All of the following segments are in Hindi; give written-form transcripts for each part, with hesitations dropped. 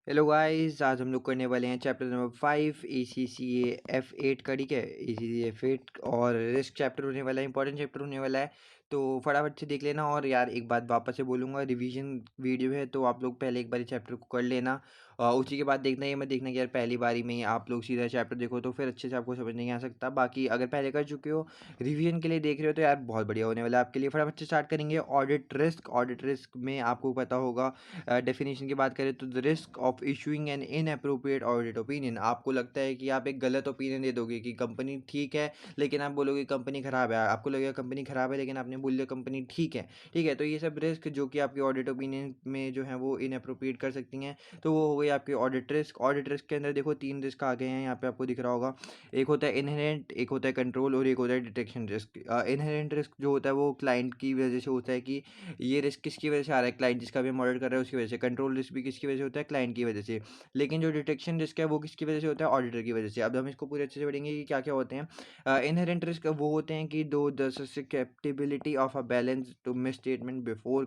हेलो गाइस, आज हम लोग करने वाले हैं चैप्टर नंबर 5 ACCA F8 का। ठीक है, ACCA F8 और रिस्क चैप्टर होने वाला है, इंपॉर्टेंट चैप्टर होने वाला है। तो फटाफट से देख लेना। और यार एक बात वापस से बोलूँगा, रिवीजन वीडियो है तो आप लोग पहले एक बार चैप्टर को कर लेना और उसी के बाद देखना। ये मत देखना कि यार पहली बारी में ही आप लोग सीधा चैप्टर देखो तो फिर अच्छे से आपको समझ नहीं आ सकता। बाकी अगर पहले कर चुके हो, रिवीजन के लिए देख रहे हो तो यार बहुत बढ़िया होने वाला है आपके लिए। फटाफट से स्टार्ट करेंगे। ऑडिट रिस्क में आपको पता होगा, डेफिनेशन की बात करें तो the risk of issuing an inappropriate audit opinion. आपको लगता है कि आप एक गलत ओपिनियन दे दोगे कि कंपनी ठीक है लेकिन आप बोलोगे कंपनी खराब है। आपको लगेगा कंपनी खराब है लेकिन आपने बोल दिया कंपनी ठीक है। ठीक है, तो ये सब रिस्क जो कि आपके ऑडिट ओपिनियन में जो है वो इनअप्रोप्रिएट कर सकती हैं, तो वो हो गई आपकी ऑडिट रिस्क के अंदर देखो तीन रिस्क आ गए हैं, यहाँ पे आपको दिख रहा होगा। एक होता है इनहेरेंट, एक होता है कंट्रोल और एक होता है डिटेक्शन रिस्क। इनहेरेंट रिस्क जो होता है वो क्लाइंट की वजह से होता है कि ये रिस्क किसकी वजह से आ रहा है, क्लाइंट जिसका भी हम ऑडिट कर रहे हैं उसकी वजह से। कंट्रोल रिस्क भी किसकी वजह से होता है, क्लाइंट की वजह से। लेकिन जो डिटेक्शन रिस्क है वो किसकी वजह से होता है, ऑडिटर की वजह से। अब हम इसको पूरे अच्छे से पढ़ेंगे कि क्या क्या होते हैं। इनहेरेंट रिस्क वो होते हैं कि दो the susceptibility of a balance to misstatement before.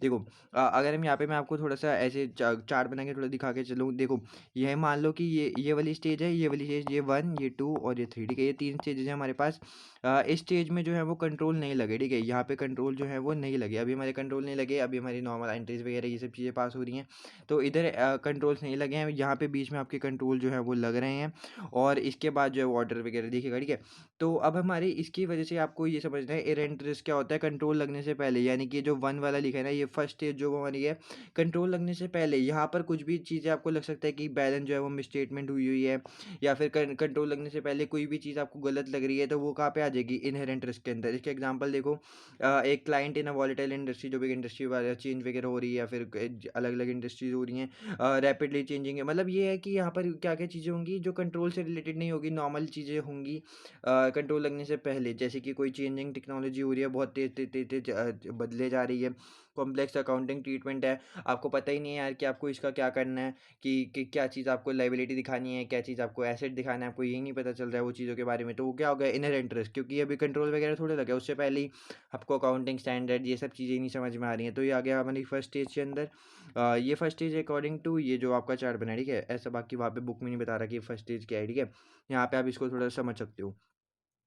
देखो, अगर हम यहाँ पे मैं आपको थोड़ा सा ऐसे चार्ट बना के थोड़ा दिखा के चलूँ। देखो, यह मान लो कि ये वाली स्टेज है, ये वाली स्टेज, ये 1, ये 2 और ये 3। ठीक है, ये तीन स्टेजेस हैं हमारे पास। इस स्टेज में जो है वो कंट्रोल नहीं लगे। ठीक है, यहाँ पे कंट्रोल जो है वो नहीं लगे, अभी हमारे कंट्रोल नहीं लगे, अभी हमारी नॉर्मल एंट्रीज वगैरह ये सब चीज़ें पास हो रही हैं। तो इधर कंट्रोल्स नहीं लगे हैं, यहाँ पे बीच में आपके कंट्रोल जो है वो लग रहे हैं। और इसके बाद जो है वाटर वगैरह दिखेगा। ठीक है, तो अब हमारे इसकी वजह से आपको ये समझना है इरेंट रिस्क क्या होता है कंट्रोल लगने से पहले। यानी कि जो 1 वाला लिखा है ना, ये फर्स्ट स्टेज जो हमारी है, कंट्रोल लगने से पहले यहाँ पर कुछ भी चीज़ें आपको लग सकता है कि बैलेंस जो है वो मिसस्टेटमेंट हुई हुई है, या फिर कंट्रोल लगने से पहले कोई भी चीज़ आपको गलत लग रही है, तो वो कहाँ पे आ जाएगी, इनहेरेंट रिस्क के अंदर। इसके एग्जांपल देखो, एक client in a volatile industry, जो भी इंडस्ट्री वाला चेंज वगैरह हो रही है या फिर अलग अलग इंडस्ट्रीज हो रही हैं, रैपिडली चेंजिंग है। मतलब ये है कि यहाँ पर क्या क्या चीज़ें होंगी जो कंट्रोल से रिलेटेड नहीं होगी, नॉर्मल चीज़ें होंगी कंट्रोल लगने से पहले। जैसे कि कोई चेंजिंग टेक्नोलॉजी हो रही है, बहुत तेज तेज तेज तेज बदले जा रही है। कॉम्प्लेक्स अकाउंटिंग ट्रीटमेंट है, आपको पता ही नहीं है यार कि आपको इसका क्या करना है, कि क्या चीज़ आपको लाइबिलिटी दिखानी है, क्या चीज़ आपको एसेट दिखाना है, आपको यही नहीं पता चल रहा है वो चीज़ों के बारे में। तो वो क्या हो गया, इनहेरेंट रिस्क, क्योंकि अभी कंट्रोल वगैरह थोड़े लगे, उससे पहले ही आपको अकाउंटिंग स्टैंडर्ड ये सब चीज़ें नहीं समझ में आ रही हैं। तो ये आ गया हमारी फर्स्ट स्टेज के अंदर। ये फर्स्ट स्टेज अकॉर्डिंग टू ये जो आपका चार्ट बना है। ठीक है, ऐसा बाकी वहाँ पे बुक में नहीं बता रहा कि फर्स्ट स्टेज क्या है। ठीक है, यहाँ पे आप इसको थोड़ा सा समझ सकते हो।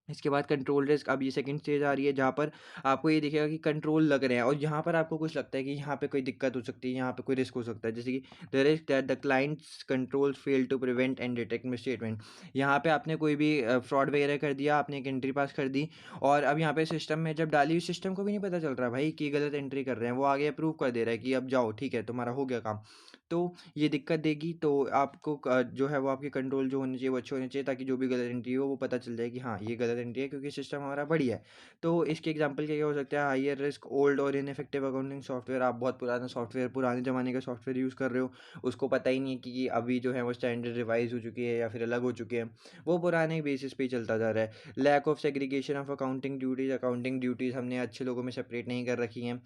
इसके बाद कंट्रोल रिस्क, अब ये सेकंड स्टेज आ रही है जहाँ पर आपको ये दिखेगा कि कंट्रोल लग रहे हैं और यहाँ पर आपको कुछ लगता है कि यहाँ पे कोई दिक्कत हो सकती है, यहाँ पे कोई रिस्क हो सकता है। जैसे कि the risk that the client's control fail to prevent and detect misstatement. यहाँ पे आपने कोई भी फ्रॉड वगैरह कर दिया, आपने एक एंट्री पास कर दी और अब यहाँ पे सिस्टम में जब डाली, सिस्टम को भी नहीं पता चल रहा भाई कि गलत एंट्री कर रहे हैं, वो आगे अप्रूव कर दे रहा है कि अब जाओ ठीक है तुम्हारा हो गया काम। तो ये दिक्कत देगी। तो आपको जो है वो आपके कंट्रोल जो होने चाहिए वो अच्छे होने चाहिए, ताकि जो भी गलत एंट्री हो वो पता चल जाए कि हाँ ये गलत एंट्री है, क्योंकि सिस्टम हमारा बढ़िया है। तो इसके एग्जांपल क्या क्या हो सकता है, हायर रिस्क ओल्ड और इनफेक्टिव अकाउंटिंग सॉफ्टवेयर। आप बहुत पुराना सॉफ्टवेयर, पुराने ज़माने का सॉफ्टवेयर यूज़ कर रहे हो, उसको पता ही नहीं है कि अभी जो है वो स्टैंडर्ड रिवाइज हो चुकी है या फिर अलग हो चुके हैं, वो पुराने बेसिस पे ही चलता जा रहा है। Lack of segregation of accounting duties हमने अच्छे लोगों में सेपरेट नहीं कर रखी हैं।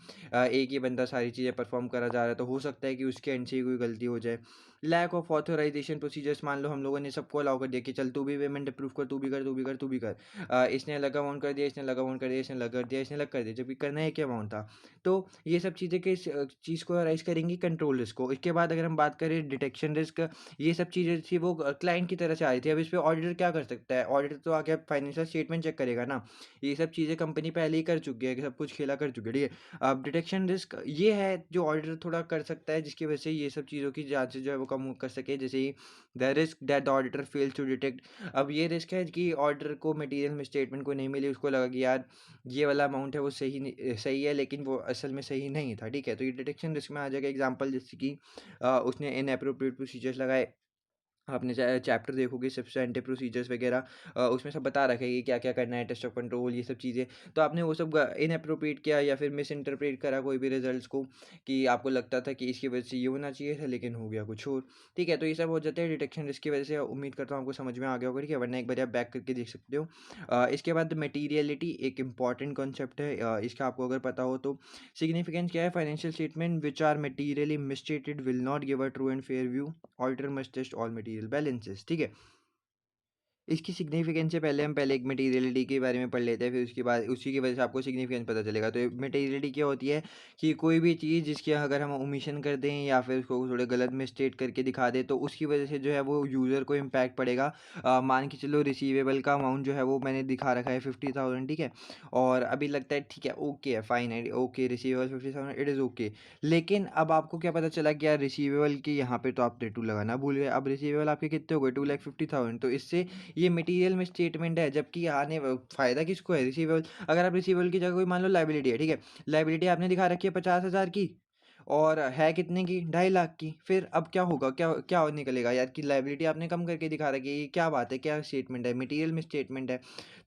एक ही बंदा सारी चीज़ें परफॉर्म करा जा रहा है, तो हो सकता है कि उसके एंड से ही कोई गलती हो जाए। लैक ऑफ ऑथराइजेशन प्रोसीजर्स, मान लो हम लोगों ने सबको अलाउ कर दिया कि चल तू भी पेमेंट अप्रूव कर, तू भी कर, तू भी कर, तू भी कर। इसने अलग अमाउंट कर दिया, इसने अलग अमाउंट कर दिया, इसने अलग कर दिया, इसने अलग कर दिया, जबकि करना एक ही अमाउंट था। तो ये सब चीज़ें किस चीज़ को राइज करेंगी, कंट्रोल रिस्क को। इसके बाद अगर हम बात करें डिटेक्शन रिस्क, ये सब चीज़ें थी वो क्लाइंट की तरह से आ रही थी। अब इस पर ऑडिटर क्या कर सकता है, ऑडिटर तो आगे फाइनेंशियल स्टेटमेंट चेक करेगा ना। ये सब चीज़ें कंपनी पहले ही कर चुकी है, कि सब कुछ खेला कर चुकी है। ठीक है, अब डिटेक्शन रिस्क ये है जो ऑडिटर थोड़ा कर सकता है, जिसकी वजह से ये सब चीज़ों की जांच जो है वो कम कर सके। जैसे ही the risk that the auditor fails to detect, अब ये रिस्क है कि ऑडिटर को मटेरियल में स्टेटमेंट को नहीं मिली, उसको लगा कि यार ये वाला अमाउंट है वो सही है, लेकिन वो असल में सही नहीं था। ठीक है, तो ये डिटेक्शन रिस्क में आ जाएगा। एग्जाम्पल जैसे कि उसने इनएप्रोप्रिएट प्रोसीजर्स लगाए। आपने चैप्टर देखोगे सब्सटेंटिव प्रोसीजर्स वगैरह, उसमें सब बता रखा है कि क्या क्या करना है, टेस्ट ऑफ कंट्रोल, ये सब चीज़ें। तो आपने वो सब इनअप्रोप्रिएट किया या फिर मिस इंटरप्रेट करा कोई भी रिजल्ट्स को, कि आपको लगता था कि इसकी वजह से ये होना चाहिए था लेकिन हो गया कुछ और। ठीक है, तो ये सब हो जाते हैं डिटेक्शन रिस्क की वजह से। उम्मीद करता हूँ आपको समझ में आ गया होगा। ठीक है, वरना एक बार आप बैक करके देख सकते हो। इसके बाद मटीरियलिटी एक इंपॉर्टेंट कॉन्सेप्ट है, इसका आपको अगर पता हो तो। सिग्निफिकेंस क्या है, financial statement which are materially misstated will not give a true and fair view. Auditor must test all material balances. ठीक है, इसकी सिग्निफिकेंस से पहले हम पहले एक मटेरियलिटी के बारे में पढ़ लेते हैं, फिर उसके बाद उसी की वजह से आपको सिग्निफिकेंस पता चलेगा। तो मटेरियलिटी क्या होती है कि कोई भी चीज़ जिसकी अगर हम ओमिशन कर दें या फिर उसको थोड़े गलत में स्टेट करके दिखा दें, तो उसकी वजह से जो है वो यूज़र को इम्पैक्ट पड़ेगा। मान के चलो रिसीवेबल का अमाउंट जो है वो मैंने दिखा रखा है 50,000, ठीक है, और अभी लगता है ठीक है, ओके है, फाइन है, okay receivable 50,000, it is okay. लेकिन अब आपको क्या पता चला कि यार रिसीवेबल की यहाँ पे तो आपने टू लगाना भूल गए। अब रिसीवेबल आपके कितने हो गए, 2,50,000। तो इससे ये मटेरियल में स्टेटमेंट है, जबकि आने फ़ायदा किसको है, रिसीवेबल। अगर आप रिसीवेबल की जगह कोई मान लो लाइबिलिटी है, ठीक है, लाइबिलिटी आपने दिखा रखी है 50,000 की और है कितने की, 2.5 लाख की। फिर अब क्या होगा, क्या क्या निकलेगा यार कि लाइबिलिटी आपने कम करके दिखा रखी है, ये क्या बात है, क्या स्टेटमेंट है, मटेरियल में स्टेटमेंट है।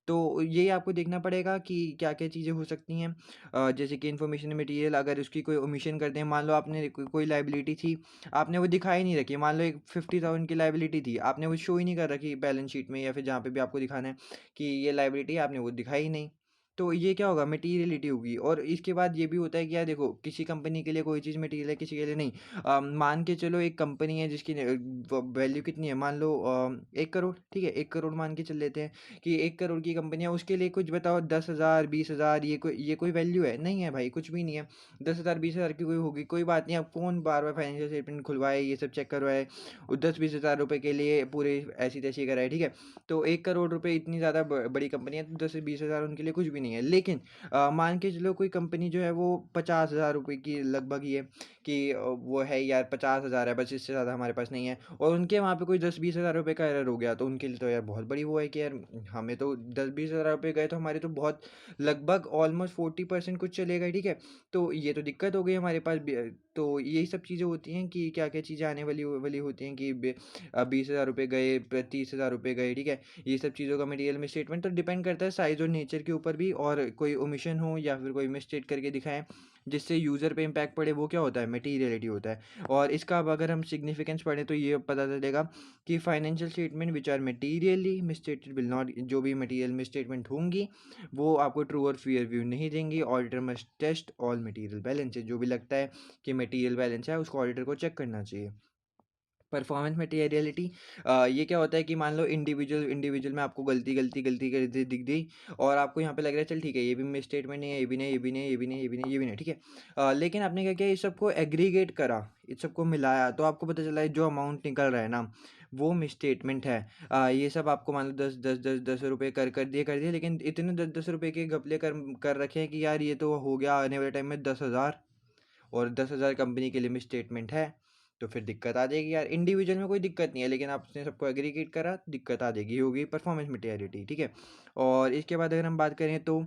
तो ये आपको देखना पड़ेगा कि क्या-क्या चीज़ें हो सकती हैं। जैसे कि इन्फॉर्मेशन मटेरियल अगर उसकी कोई ओमिशन कर दें, मान लो आपने कोई लायबिलिटी थी, आपने वो दिखाई नहीं रखी, मान लो एक 50,000 की लायबिलिटी थी, आपने वो शो ही नहीं कर रखी बैलेंस शीट में या फिर जहाँ पे भी आपको दिखाना है कि ये लायबिलिटी है, आपने वो दिखाई ही नहीं। तो ये क्या होगा, मटीरियलिटी होगी। और इसके बाद ये भी होता है कि यार देखो, किसी कंपनी के लिए कोई चीज़ मटीरियल है, किसी के लिए नहीं। मान के चलो एक कंपनी है जिसकी वैल्यू कितनी है, मान लो 1 करोड़, ठीक है, 1 करोड़ मान के चल लेते हैं कि 1 करोड़ की कंपनी है, उसके लिए कुछ बताओ 10,000 20,000, ये कोई वैल्यू है नहीं है भाई, कुछ भी नहीं है। 10,000 20,000 की कोई होगी, कोई बात नहीं। अब कौन बार बार फाइनेंशियल स्टेटमेंट खुलवाए, ये सब चेक करवाए, और 10-20 हज़ार रुपये के लिए पूरे ऐसी तैसी कराए, ठीक है। तो 1 करोड़ रुपये इतनी ज़्यादा बड़ी कंपनी है, तो 10 से 20 हज़ार उनके लिए कुछ भी नहीं है। लेकिन मान के चलो कोई कंपनी जो है वो 50,000 रुपये की लगभग ही है कि वो है यार 50,000 है बस, इससे ज़्यादा हमारे पास नहीं है, और उनके वहाँ पे कोई 10-20 हज़ार रुपये का एरर हो गया, तो उनके लिए तो यार बहुत बड़ी वो है कि यार हमें तो 10-20 हज़ार रुपये गए, तो हमारे तो बहुत लगभग ऑलमोस्ट 40% कुछ चलेगा, ठीक है। तो ये तो दिक्कत हो गई हमारे पास तो यही सब चीज़ें होती हैं कि क्या क्या चीज़ें आने वाली वाली होती हैं कि 20,000 रुपये गए, 30,000 रुपये गए, ठीक है। ये सब चीज़ों का मटेरियल में स्टेटमेंट तो डिपेंड करता है साइज़ और नेचर के ऊपर भी, और कोई ओमिशन हो या फिर कोई मिसस्टेट करके दिखाएं जिससे यूज़र पे इम्पैक्ट पड़े, वो क्या होता है, मटीरियलिटी होता है। और इसका अब अगर हम सिग्निफिकेंस पढ़ें तो ये पता चलेगा कि financial statement which are materially misstated will not, जो भी मटीरियल मिसस्टेटमेंट होंगी वो आपको ट्रू और फेयर व्यू नहीं देंगी। Auditor must test all material balances, जो भी लगता है कि मटीरियल बैलेंस है उसको ऑडिटर को चेक करना चाहिए। परफॉर्मेंस मटेरियलिटी, ये क्या होता है कि मान लो इंडिविजुअल इंडिविजुअल में आपको गलती कर दिख दी, और आपको यहाँ पे लग रहा है चल ठीक है, ये भी मिस स्टेटमेंट नहीं है, ये भी नहीं, ये भी नहीं, ये भी नहीं, ये भी नहीं, ये भी नहीं, ठीक है। लेकिन आपने क्या किया, इस सबको एग्रीगेट करा, इस सबको मिलाया, तो आपको पता चला है जो अमाउंट निकल रहा है ना वो मिस स्टेटमेंट है। ये सब आपको मान लो 10 10 10 10 रुपये कर दिए, लेकिन इतने 10 10 रुपये के घपले कर रखे हैं कि यार ये तो हो गया आने वाले टाइम में 10,000, और 10,000 कंपनी के लिए मिस स्टेटमेंट है, तो फिर दिक्कत आ जाएगी यार। इंडिविजुअल में कोई दिक्कत नहीं है, लेकिन आपने सबको एग्रीगेट करा, दिक्कत आ जाएगी, होगी परफॉर्मेंस मटेरियलिटी, ठीक है। और इसके बाद अगर हम बात करें तो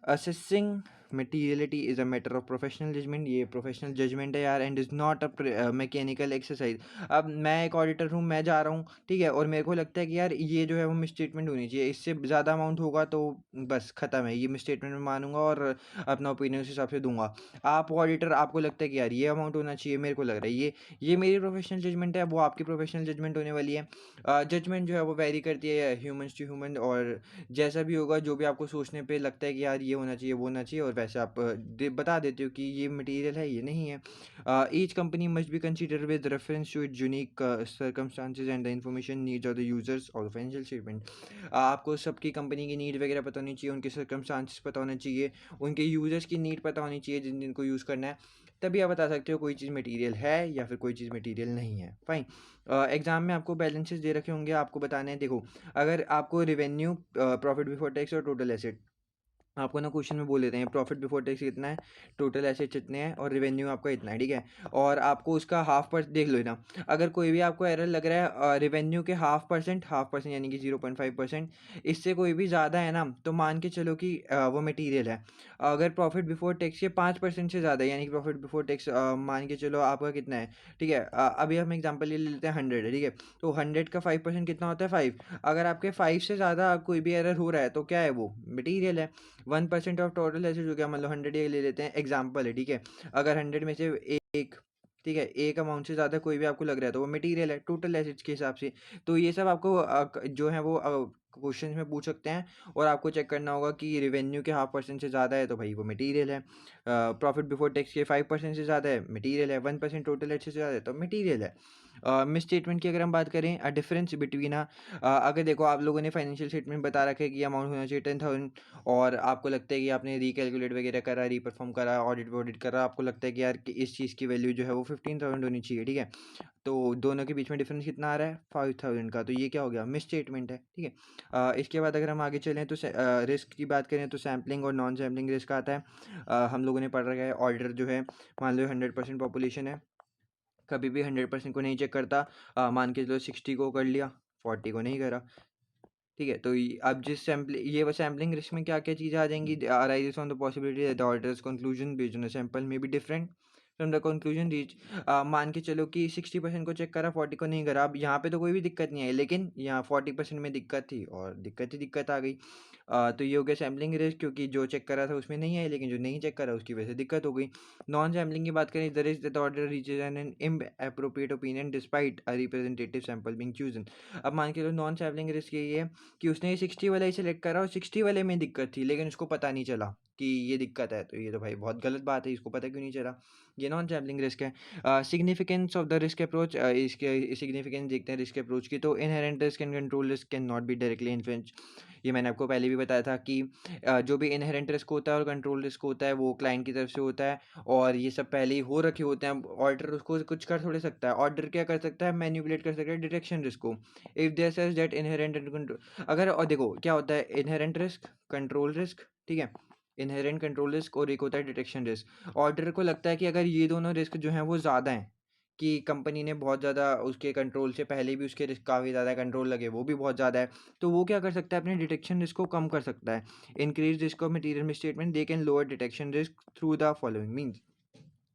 assessing materiality is a matter of professional judgement, ये प्रोफेशनल जजमेंट है यार, and is not a mechanical exercise. अब मैं एक ऑडिटर हूँ, मैं जा रहा हूँ, ठीक है, और मेरे को लगता है कि यार ये जो है वो मिसस्टेटमेंट होनी चाहिए, इससे ज़्यादा अमाउंट होगा तो बस ख़त्म है, ये मिसस्टेटमेंट में मानूंगा और अपना ओपिनियन उस हिसाब से दूंगा। आप ऑडिटर, आपको लगता है कि यार ये अमाउंट होना चाहिए, मेरे को लग रहा है ये मेरी प्रोफेशनल जजमेंट है, वो आपकी प्रोफेशनल जजमेंट होने वाली है। जजमेंट जो है वो वेरी करती है ह्यूमन्स टू ह्यूमन, और जैसा भी होगा, जो भी आपको सोचने पे लगता है कि यार ये होना चाहिए, वो होना चाहिए, और वैसे आप बता देते हो कि ये मटेरियल है, ये नहीं है। Each company must be consider with reference to it unique circumstances and the information needs of the users और फाइनेंशियल स्टेटमेंट। आपको सबकी कंपनी की नीड वगैरह पता होनी चाहिए, उनके सर्कमस्टांसेस पता होने चाहिए, उनके यूजर्स की नीड पता होनी चाहिए जिन जिनको यूज़ करना है, तभी आप बता सकते हो कोई चीज़ मटेरियल है या फिर कोई चीज़ मटेरियल नहीं है। फाइन। एग्जाम में आपको बैलेंसेस दे रखे होंगे, आपको बताने हैं, देखो अगर आपको रिवेन्यू, प्रॉफिट बिफोर टैक्स और टोटल एसेट, आपको ना क्वेश्चन में बोल देते हैं प्रॉफिट बिफोर टैक्स कितना है, टोटल एसेट्स इतने हैं, और रेवेन्यू आपका इतना है, ठीक है। और आपको उसका हाफ पर देख लो ना, अगर कोई भी आपको एरर लग रहा है रेवेन्यू के हाफ परसेंट यानी कि 0.5%, इससे कोई भी ज़्यादा है ना, तो मान के चलो कि वो मटेरियल है। अगर प्रॉफिट बिफोर टैक्स के 5% से ज़्यादा है, यानी कि प्रॉफिट बिफोर टैक्स मान के चलो आपका कितना है, ठीक है। अभी हम एग्जाम्पल ले लेते हैं 100 है, ठीक है। तो 100 का 5% कितना होता है, 5। अगर आपके 5 से ज़्यादा कोई भी एरर हो रहा है तो क्या है, वो मटीरियल है। 1% ऑफ टोटल एसेट हो गया, मतलब 100 ये ले लेते हैं, एग्जाम्पल है, ठीक है। अगर 100 में से एक, ठीक है, एक अमाउंट से ज़्यादा कोई भी आपको लग रहा है तो वो मटेरियल है टोटल एसेट्स के हिसाब से। तो ये सब आपको जो है वो क्वेश्चन में पूछ सकते हैं, और आपको चेक करना होगा कि रेवेन्यू के 0.5% से ज़्यादा है तो भाई वो मटेरियल है। प्रॉफिट बिफोर टैक्स के 5% से ज़्यादा है, मटेरियल है। 1% टोटल एसेट से ज़्यादा है तो मटेरियल है। मिस स्टेटमेंट की अगर हम बात करें, डिफरेंस बिटवीन अगर देखो आप लोगों ने फाइनेंशियल स्टेटमेंट बता रखा है कि अमाउंट होना चाहिए 10,000, और आपको लगता है कि आपने रिकैलकुलेट वगैरह करा, रीपरफॉर्म करा, ऑडिट वॉडिट करा, आपको लगता है कि यार कि इस चीज़ की वैल्यू जो है वो 15,000 होनी चाहिए, ठीक है। तो दोनों के बीच में डिफरेंस कितना आ रहा है? 5,000 का। तो ये क्या हो गया? मिस स्टेटमेंट है, ठीक है। इसके बाद अगर हम आगे चलें तो रिस्क की बात करें तो सैम्पलिंग और नॉन सैम्पलिंग रिस्क आता है। हम लोगों ने पढ़ रखा है, ऑर्डर जो है मान लो 100% पॉपुलेशन है, कभी भी 100% को नहीं चेक करता। मान के चलो 60 को कर लिया, 40 को नहीं करा, ठीक है। तो अब जिस सैम्पलिंग रिस्क में क्या क्या चीज़ें आ जाएंगी? Arises on the possibility that the auditor's conclusion based on the sample may be different from the conclusion reach. मान के चलो कि 60% को चेक करा, 40 को नहीं करा। अब यहाँ पे तो कोई भी दिक्कत नहीं आई, लेकिन यहाँ 40% में दिक्कत थी और दिक्कत ही दिक्कत आ गई। तो ये हो गया सैम्पलिंग रिस्क, क्योंकि जो चेक करा था उसमें नहीं आई, लेकिन जो नहीं चेक करा उसकी वजह से दिक्कत हो गई। नॉन सैम्पलिंग की बात करें, the risk that auditor reaches an inappropriate opinion despite a representative sample being chosen. अब मान के चलो नॉन सैम्पलिंग रिस्क यही है कि उसने ये 60 वाला ही सिलेक्ट करा और 60 वाले में दिक्कत थी, लेकिन उसको पता नहीं चला कि ये दिक्कत है। तो ये तो भाई बहुत गलत बात है, इसको पता क्यों नहीं चला? ये नॉन सैम्पलिंग रिस्क है। Significance of the risk approach, इसके सिग्निफिकेंस देखते हैं रिस्क अप्रोच की। तो inherent risk and control risk can not be directly influence. ये मैंने आपको पहले भी बताया था कि जो भी इनहेरेंट रिस्क होता है और कंट्रोल रिस्क होता है वो क्लाइंट की तरफ से होता है, और ये सब पहले ही हो रखे होते हैं। ऑर्डर उसको कुछ कर थोड़े सकता है। ऑर्डर क्या कर सकता है? मैनिपुलेट कर सकता है डिटेक्शन रिस्क को। If there such that inherent and control, अगर, और देखो क्या होता है इनहेरेंट रिस्क, कंट्रोल रिस्क, ठीक है। इनहेरेंट कंट्रोल रिस्क और एक होता है डिटेक्शन रिस्क। ऑर्डर को लगता है कि अगर ये दोनों रिस्क जो हैं वो ज़्यादा हैं, कि कंपनी ने बहुत ज़्यादा उसके कंट्रोल से पहले भी उसके रिस्क काफ़ी ज़्यादा कंट्रोल लगे वो भी बहुत ज़्यादा है, तो वो क्या कर सकता है? अपने डिटेक्शन रिस्क को कम कर सकता है। Increase risk of material misstatement, they can lower detection risk through the following means.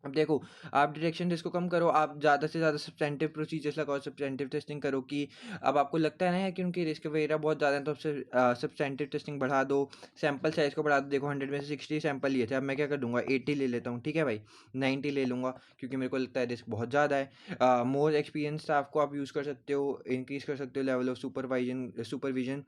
अब देखो, आप डिटेक्शन रिस्क को कम करो, आप ज़्यादा से ज़्यादा सब्सटेंटिव प्रोसीजर्स लगाओ, सब्सटेंटिव टेस्टिंग करो। कि अब आपको लगता है ना कि उनकी रिस्क वगैरह बहुत ज़्यादा है, तो सब्सटेंटिव टेस्टिंग बढ़ा दो, सैंपल साइज़ को बढ़ा दो। देखो 100 में से 60 सैंपल लिए थे, अब मैं क्या कर दूंगा? 80 ले लेता हूँ, ठीक है भाई, 90 ले लूँगा, क्योंकि मेरे को लगता है रिस्क बहुत ज़्यादा है। मोर एक्सपीरियंस स्टाफ को आप यूज़ कर सकते हो, इंक्रीज कर सकते हो level of supervision.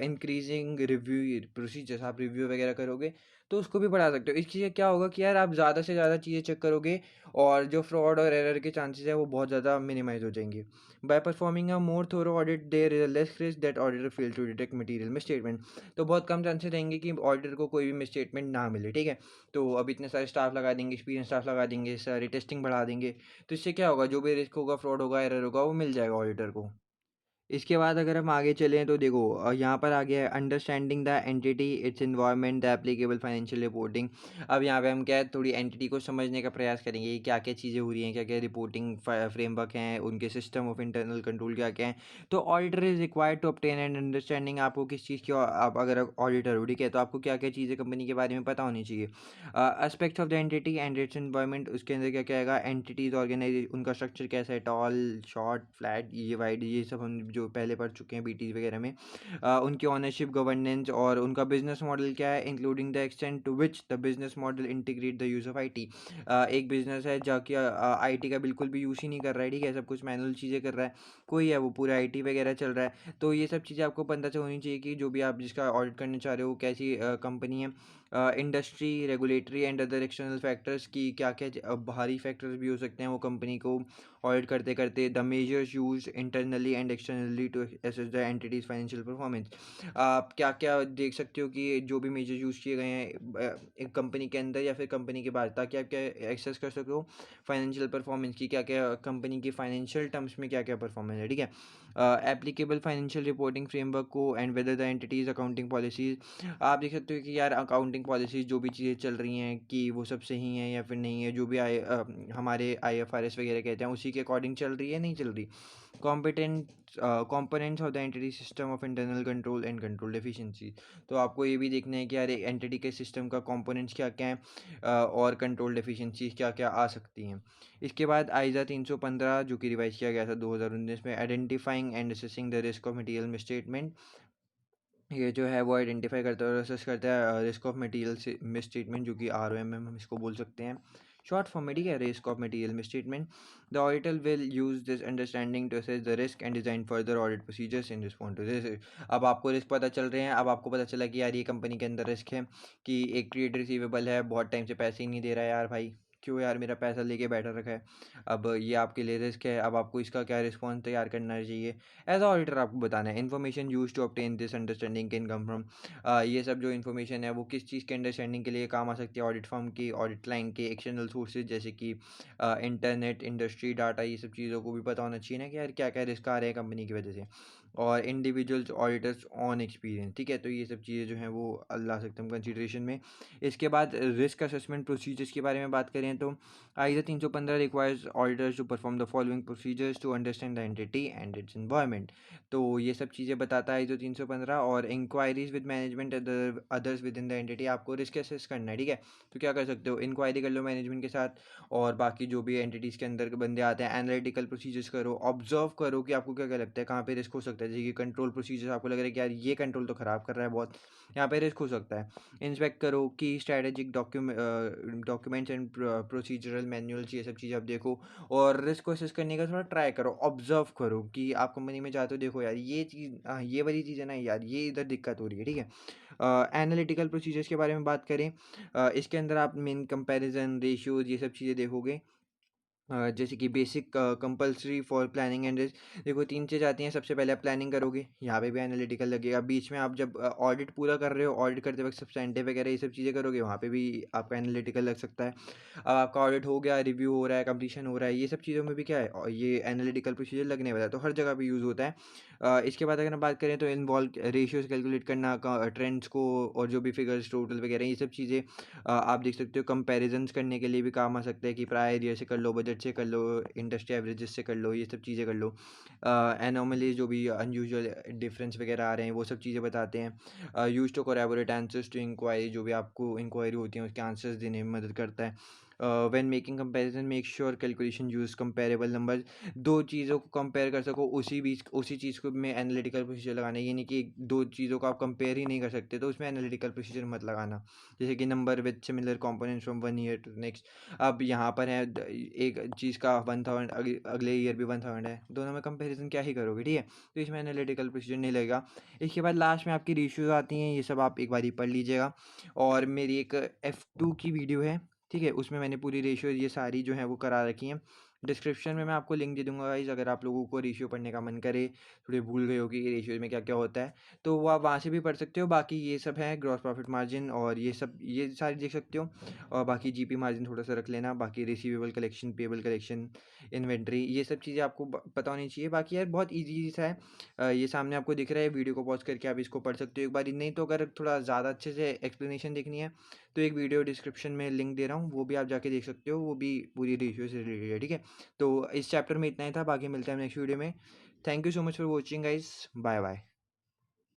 Increasing review procedures, आप रिव्यू वगैरह करोगे तो उसको भी बढ़ा सकते हो। इससे क्या होगा कि यार आप ज़्यादा से ज़्यादा चीज़ें चेक करोगे, और जो फ्रॉड और एरर के चांसेस है वो बहुत ज़्यादा मिनिमाइज हो जाएंगे। By performing a more thorough audit there is a less risk that auditor fail to detect material misstatement. तो बहुत कम चांसेस रहेंगे कि ऑडिटर को कोई भी मिसस्टेटमेंट ना मिले, ठीक है। तो अब इतने सारे स्टाफ लगा देंगे, एक्सपीरियंस स्टाफ लगा देंगे, सारी टेस्टिंग बढ़ा देंगे, तो इससे क्या होगा? जो भी रिस्क होगा, फ्रॉड होगा, एरर होगा, वो मिल जाएगा ऑडिटर को। इसके बाद अगर हम आगे चलें तो देखो, यहाँ पर आ गया है understanding the entity, it's environment, the applicable financial reporting. अब यहाँ पे हम क्या है, थोड़ी एंटिटी को समझने का प्रयास करेंगे कि क्या क्या चीज़ें हो रही हैं, क्या क्या रिपोर्टिंग फ्रेमवर्क हैं, उनके सिस्टम ऑफ इंटरनल कंट्रोल क्या क्या हैं। तो auditor is required to obtain and understanding. आपको किस चीज़ की, आप अगर ऑडिटर हो, ठीक है, तो आपको क्या क्या चीज़ें कंपनी के बारे में पता होनी चाहिए। Aspects of the entity and it's environment, उसके अंदर क्या क्या आएगा? एंटिटीज, ऑर्गेनाइज, उनका स्ट्रक्चर कैसा है, टॉल, शॉर्ट, फ्लैट, ये वाइड, ये सब हम जो पहले पढ़ चुके हैं बीटीज वगैरह में। उनकी ओनरशिप, गवर्नेंस, और उनका बिजनेस मॉडल क्या है, including the extent to which the business model integrate the use of IT. एक बिजनेस है जाके आईटी का बिल्कुल भी यूज़ ही नहीं कर रहा है, ठीक है, सब कुछ मैनुअल चीज़ें कर रहा है। कोई है वो पूरा आईटी वगैरह चल रहा है। तो ये सब चीज़ें आपको पता होनी चाहिए कि जो भी आप जिसका ऑडिट करने चाह रहे हो कैसी कंपनी है। Industry, regulatory and other external factors की क्या क्या बाहरी फैक्टर्स भी हो सकते हैं वो कंपनी को ऑडिट करते करते। The measures use internally and externally to assess the entity's financial performance. आप क्या क्या देख सकते हो कि जो भी मेजर यूज़ किए गए हैं एक कंपनी के अंदर या फिर कंपनी के बाहर, ताकि आप क्या एक्सेस कर सको फाइनेंशियल परफॉर्मेंस की, क्या क्या कंपनी की फाइनेंशियल टर्म्स में क्या क्या परफॉर्मेंस है, ठीक है। एप्लीकेबल फाइनेंशियल रिपोर्टिंग फ्रेमवर्क को and whether the entities accounting policies. आप देख सकते हो कि यार अकाउंटिंग पॉलिसीज जो भी चीज़ें चल रही हैं कि वो सब सही हैं या फिर नहीं है, जो भी हमारे आईएफआरएस वगैरह कहते हैं उसी के अकॉर्डिंग चल रही है, नहीं चल रही। Competent components of the entity system of internal control and control efficiency। तो आपको ये भी देखना है कि यार एंटिटी के सिस्टम का कंपोनेंट्स क्या क्या हैं, और कंट्रोल डेफिशिएंसीज क्या क्या आ सकती हैं। इसके बाद आइजा 315 जो कि रिवाइज किया गया था 2019 में, identifying and assessing the risk of material misstatement. ये जो है वो आइडेंटिफाई करता है और असेस करता है रिस्क ऑफ मटेरियल मिसस्टेटमेंट, जो कि ROMM हम इसको बोल सकते हैं शॉर्ट फॉर्म में, ठीक है, risk of material misstatement. The auditor will use this understanding to assess the risk and design further audit procedures in respond to this. अब आपको रिस्क पता चल रहे हैं, अब आपको पता चला कि यार ये कंपनी के अंदर रिस्क है कि एक ट्रेड रिसीवेबल है, बहुत टाइम से पैसे ही नहीं दे रहा है यार भाई, क्यों यार मेरा पैसा लेके बैठा रखा है, अब ये आपके लिए रिस्क है, अब आपको इसका क्या रिस्पॉन्स तैयार करना चाहिए। एज ऑडिटर आपको बताना है information use to obtain this understanding can come from, ये सब जो इन्फॉर्मेशन है वो किस चीज़ के अंडरस्टैंडिंग के लिए काम आ सकती है, ऑडिट फर्म की, ऑडिट क्लाइंट के, एक्सटर्नल सोर्सेज जैसे कि इंटरनेट, इंडस्ट्री डाटा, ये सब चीज़ों को भी पता होना चाहिए ना कि यार क्या क्या रिस्क आ रहे हैं कंपनी की वजह से, और इंडिविजुअल्स ऑडिटर्स ऑन एक्सपीरियंस, ठीक है। तो ये सब चीज़ें जो हैं वो ला सकते हैं हम कंसिडरेशन में। इसके बाद रिस्क असेसमेंट प्रोसीजर्स के बारे में बात करें तो ISO 315 requires auditors to perform the following procedures to understand the entity and its environment. तो ये सब चीज़ें बताता है आईएसओ 315। और inquiries with management others within the entity, आपको रिस्क असेस करना है, ठीक है। तो क्या कर सकते हो, इंक्वायरी कर लो मैनेजमेंट के साथ, और बाकी जो भी एंटिटीज़ के अंदर के बंदे आते हैं, एनालिटिकल प्रोसीजर्स करो, ऑब्जर्व करो कि आपको क्या क्या लगता है कहाँ पे रिस्क हो सकता है। जैसे कि कंट्रोल प्रोसीजर्स, आपको लग रहा है कि यार ये कंट्रोल तो ख़राब कर रहा है बहुत, यहाँ पे रिस्क हो सकता है। इंस्पेक्ट करो कि strategic documents and procedural manuals, ये सब चीज़ें आप देखो, और रिस्क को असेस करने का थोड़ा ट्राई करो, ऑब्जर्व करो कि आप कंपनी में जाते हो, देखो यार ये चीज़, ये वाली चीज़ है ना यार, ये इधर दिक्कत हो रही है, ठीक है। एनालिटिकल प्रोसीजर्स के बारे में बात करें, इसके अंदर आप मेन कंपैरिजन रेशियोज ये सब चीज़ें देखोगे। जैसे कि basic compulsory for planning and risk, देखो 3 चीज़ आती हैं। सबसे पहले आप प्लानिंग करोगे, यहाँ पे भी एनालिटिकल लगेगा। बीच में आप जब ऑडिट पूरा कर रहे हो, ऑडिट करते वक्त सब्सटेंटिव वगैरह ये सब चीज़ें करोगे, वहाँ पे भी आपका एनालिटिकल लग सकता है। अब आपका ऑडिट हो गया, रिव्यू हो रहा है, कंप्लीशन हो रहा है, ये सब चीज़ों में भी क्या है, और ये एनालिटिकल प्रोसीजर लगने वाला है, तो हर जगह पे यूज़ होता है। इसके बाद अगर हम बात करें तो इन्वॉल्व रेशियोज कैलकुलेट करना, ट्रेंड्स को, और जो भी फिगर्स टोटल वगैरह ये सब चीज़ें आप देख सकते हो। कंपैरिजन्स करने के लिए भी काम आ सकता है कि प्रायर ईयर से कर लो, बजट से कर लो, इंडस्ट्री एवरेजेस से कर लो, ये सब चीज़ें कर लो। एनोमली जो भी अनयूजुअल डिफरेंस वगैरह आ रहे हैं वो सब चीज़ें बताते हैं। Use to collaborate answers to inquiry, जो भी आपको इंक्वायरी होती है उसके आंसर्स देने में मदद करता है। When making comparison make sure calculation use comparable numbers, दो चीज़ों को कंपेयर कर सको उसी बीच, उसी चीज़ को में एनालिटिकल प्रोसीजर लगाना है। ये नहीं कि दो चीज़ों को आप कंपेयर ही नहीं कर सकते तो उसमें एनालिटिकल प्रोसीजर मत लगाना। जैसे कि number with similar components from one year to next, अब यहाँ पर है एक चीज़ का 1000, अगले ईयर भी 1000 है, दोनों में कंपैरिजन क्या ही करोगे, ठीक है। तो इसमें एनालिटिकल प्रोसीजर नहीं लगेगा। इसके बाद लास्ट में आपकी रेशियोज आती हैं, ये सब आप एक बार पढ़ लीजिएगा। और मेरी एक F2 की वीडियो है, ठीक है, उसमें मैंने पूरी रेशियो ये सारी जो है वो करा रखी हैं। डिस्क्रिप्शन में मैं आपको लिंक दे दूंगा गाइस, अगर आप लोगों को रेशियो पढ़ने का मन करे, थोड़े भूल गए हो कि रेशियो में क्या क्या होता है, तो वो आप वहाँ से भी पढ़ सकते हो। बाकी ये सब है ग्रॉस प्रॉफिट मार्जिन और ये सब, ये सारी देख सकते हो। और बाकी जीपी मार्जिन थोड़ा सा रख लेना, बाकी receivable collection, payable collection, inventory, ये सब चीज़ें आपको पता होनी चाहिए। बाकी यार बहुत ईजी सा है। ये सामने आपको दिख रहा है, वीडियो को पॉज करके आप इसको पढ़ सकते हो एक बार। नहीं तो अगर थोड़ा ज़्यादा अच्छे से एक्सप्लेनेशन देखनी है तो एक वीडियो डिस्क्रिप्शन में लिंक दे रहा हूँ, वो भी आप जाके देख सकते हो, वो भी पूरी रेशियो से रिलेटेड है, ठीक है। तो इस चैप्टर में इतना ही था, बाकी मिलते हैं नेक्स्ट वीडियो में। Thank you so much for watching guys, bye bye.